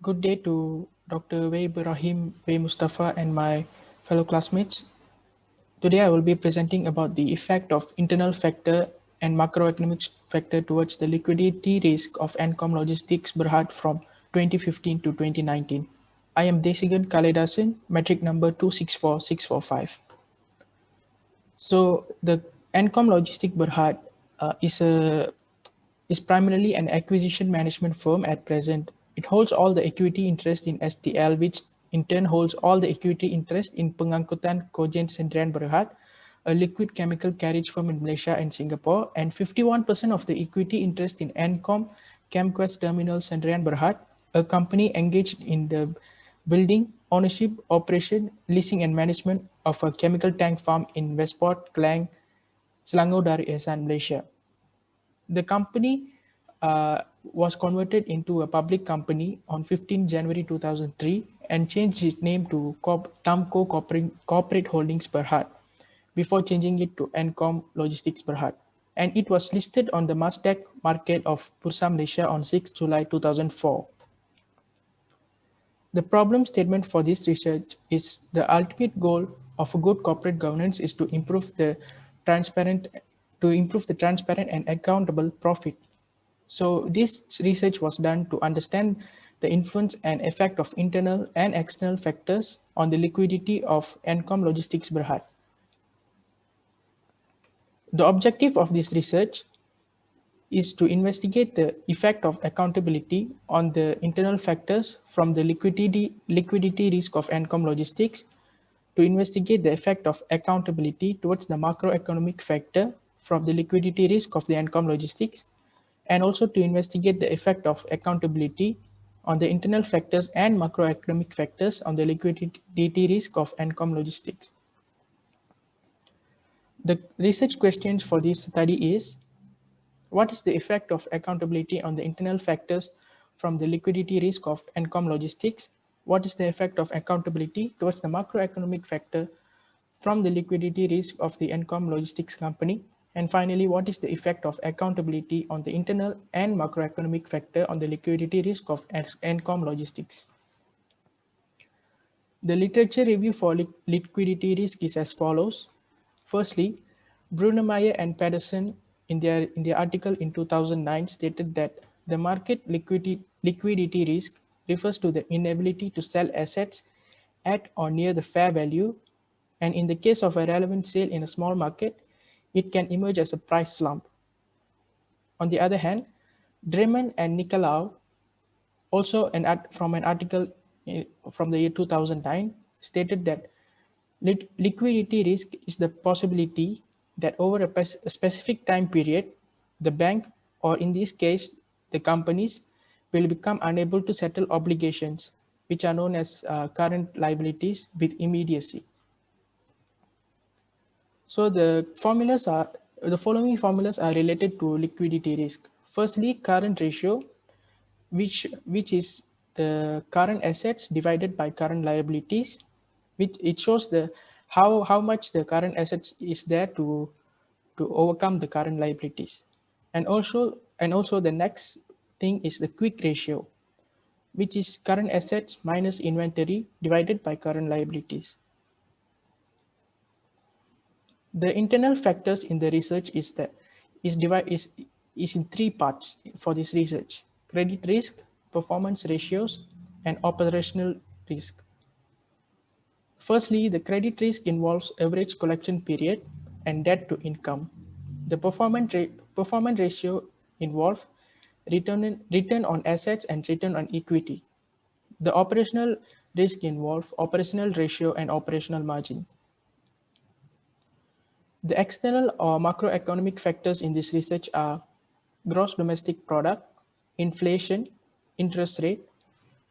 Good day to Dr. Way Ibrahim Way Mustafa and my fellow classmates. Today I will be presenting about the effect of internal factor and macroeconomic factor towards the liquidity risk of ANCOM Logistics Berhad from 2015 to 2019. I am Thesigan Kalaidasan, metric number 264645. So the ANCOM Logistics Berhad is primarily an acquisition management firm at present. It holds all the equity interest in STL, which in turn holds all the equity interest in Pengangkutan Cogen Sdn Berhad, a liquid chemical carriage firm in Malaysia and Singapore, and 51% of the equity interest in ANCOM ChemQuest Terminal Sdn Berhad, a company engaged in the building, ownership, operation, leasing, and management of a chemical tank farm in Westport, Klang, Selangor Dari Ehsan, Malaysia. The company was converted into a public company on 15 January 2003 and changed its name to Tamco Corporate Holdings Berhad before changing it to ANCOM Logistics Berhad. And it was listed on the Nasdaq market of Bursa Malaysia on 6 July 2004. The problem statement for this research is the ultimate goal of a good corporate governance is to improve the transparent and accountable profit. So this research was done to understand the influence and effect of internal and external factors on the liquidity of ANCOM Logistics Berhad. The objective of this research is to investigate the effect of accountability on the internal factors from the liquidity risk of ANCOM Logistics, to investigate the effect of accountability towards the macroeconomic factor from the liquidity risk of the ANCOM Logistics, and also to investigate the effect of accountability on the internal factors and macroeconomic factors on the liquidity risk of ANCOM Logistics. The research questions for this study is, what is the effect of accountability on the internal factors from the liquidity risk of ANCOM Logistics? What is the effect of accountability towards the macroeconomic factor from the liquidity risk of the ANCOM Logistics company? And finally, what is the effect of accountability on the internal and macroeconomic factor on the liquidity risk of ANCOM Logistics? The literature review for liquidity risk is as follows. Firstly, Brunemeyer and Pedersen in their article in 2009 stated that the market liquidity risk refers to the inability to sell assets at or near the fair value, and in the case of a relevant sale in a small market, it can emerge as a price slump. On the other hand, Dreman and Nicolau, also from an article from the year 2009, stated that liquidity risk is the possibility that over a specific time period, the bank, or in this case, the companies, will become unable to settle obligations, which are known as current liabilities, with immediacy. So the following formulas are related to liquidity risk. Firstly, current ratio, which is the current assets divided by current liabilities, which it shows the how much the current assets is there to overcome the current liabilities. And also the next thing is the quick ratio, which is current assets minus inventory divided by current liabilities. The internal factors in the research is in three parts for this research: credit risk, performance ratios, and operational risk. Firstly, the credit risk involves average collection period and debt to income. The performance ratio involves return on assets and return on equity. The operational risk involves operational ratio and operational margin. The external or macroeconomic factors in this research are gross domestic product, inflation, interest rate,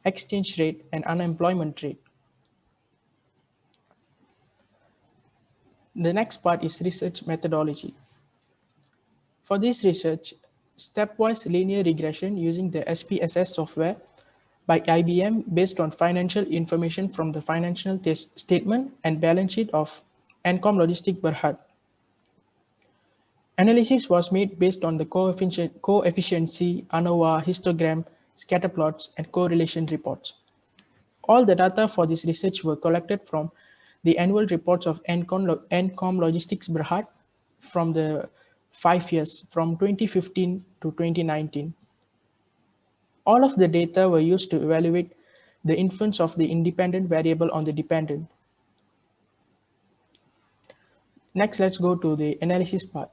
exchange rate, and unemployment rate. The next part is research methodology. For this research, stepwise linear regression using the SPSS software by IBM based on financial information from the financial statement and balance sheet of ANCOM Logistics Berhad. Analysis was made based on the coefficiency, ANOVA, histogram, scatter plots, and correlation reports. All the data for this research were collected from the annual reports of ANCOM Logistics Berhad from the 5 years from 2015 to 2019. All of the data were used to evaluate the influence of the independent variable on the dependent. Next, let's go to the analysis part.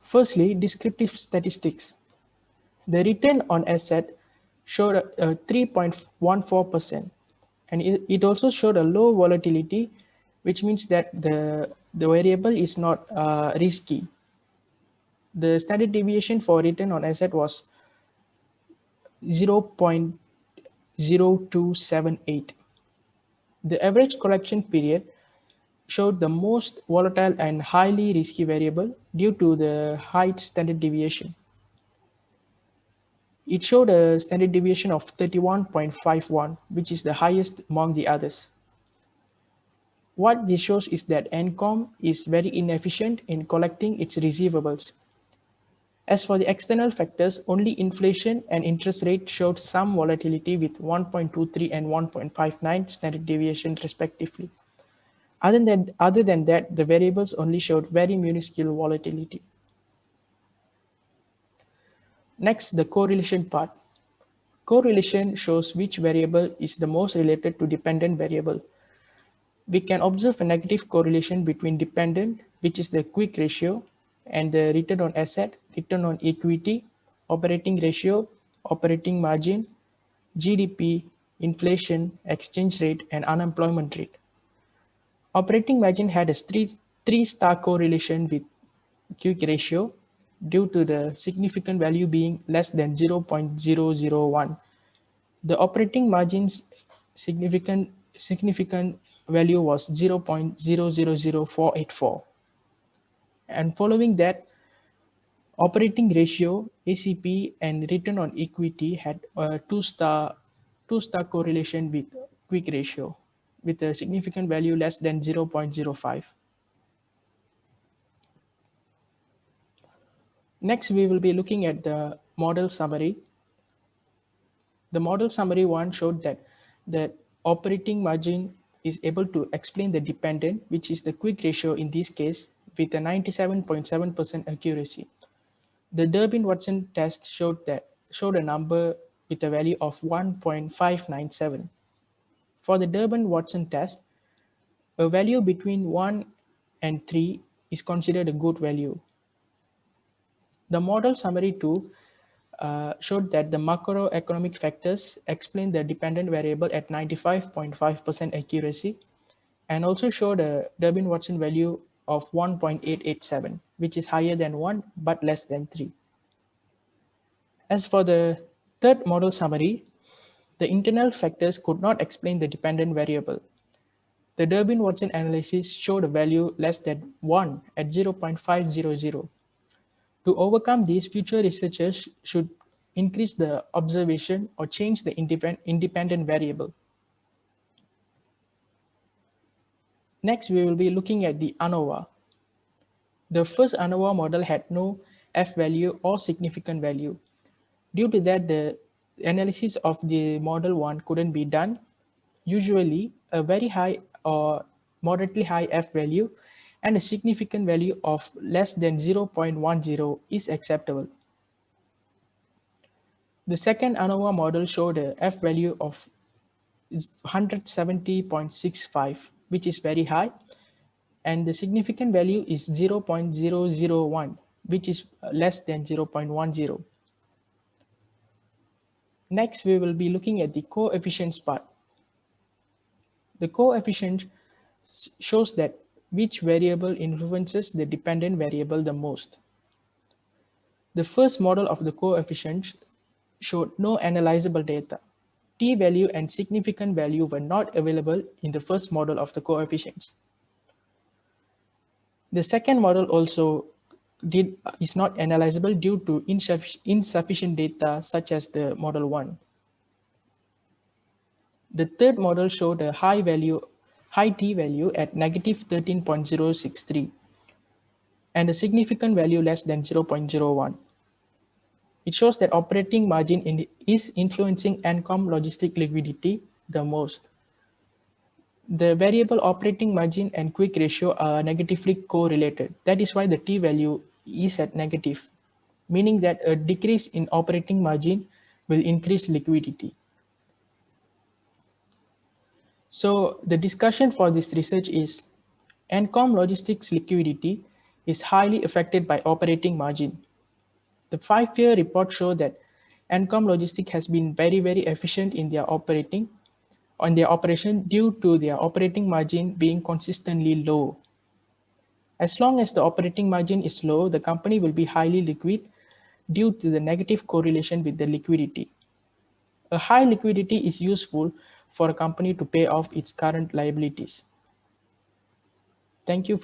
Firstly, descriptive statistics. The return on asset showed a 3.14%, and it also showed a low volatility, which means that the variable is not risky. The standard deviation for return on asset was 0.0278. The average correction period showed the most volatile and highly risky variable due to the high standard deviation. It showed a standard deviation of 31.51, which is the highest among the others. What this shows is that ANCOM is very inefficient in collecting its receivables. As for the external factors, only inflation and interest rate showed some volatility with 1.23 and 1.59 standard deviation respectively. Other than that, the variables only showed very minuscule volatility. Next, the correlation part. Correlation shows which variable is the most related to dependent variable. We can observe a negative correlation between dependent, which is the quick ratio, and the return on asset, return on equity, operating ratio, operating margin, GDP, inflation, exchange rate, and unemployment rate. Operating margin had a three-star correlation with quick ratio due to the significant value being less than 0.001. The operating margin's significant value was 0.000484. And following that, operating ratio, ACP, and return on equity had a two-star correlation with quick ratio with a significant value less than 0.05. Next, we will be looking at the model summary. The model summary one showed that the operating margin is able to explain the dependent, which is the quick ratio in this case, with a 97.7% accuracy. The Durbin-Watson test showed a number with a value of 1.597. For the Durbin-Watson test, a value between 1 and 3 is considered a good value. The model summary 2 showed that the macroeconomic factors explain the dependent variable at 95.5% accuracy, and also showed a Durbin-Watson value of 1.887, which is higher than 1 but less than 3. As for the third model summary, the internal factors could not explain the dependent variable. The Durbin-Watson analysis showed a value less than 1 at 0.500. To overcome these, future researchers should increase the observation or change the independent variable. Next, we will be looking at the ANOVA. The first ANOVA model had no F value or significant value. Due to that, the analysis of the model 1 couldn't be done. Usually, a very high or moderately high F value and a significant value of less than 0.10 is acceptable. The second ANOVA model showed a F value of 170.65, which is very high, and the significant value is 0.001, which is less than 0.10. Next, we will be looking at the coefficients part. The coefficient shows that which variable influences the dependent variable the most. The first model of the coefficients showed no analyzable data. T-value and significant value were not available in the first model of the coefficients. The second model also is not analyzable due to insufficient data such as the model 1. The third model showed a high T-value at negative 13.063 and a significant value less than 0.01. It shows that operating margin is influencing ANCOM logistic liquidity the most. The variable operating margin and quick ratio are negatively correlated. That is why the T value is at negative, meaning that a decrease in operating margin will increase liquidity. So the discussion for this research is ANCOM logistics liquidity is highly affected by operating margin. The 5-year report show that ANCOM logistics has been very efficient in their operation due to their operating margin being consistently low. As long as the operating margin is low, the company will be highly liquid due to the negative correlation with the liquidity. A high liquidity is useful for a company to pay off its current liabilities. Thank you.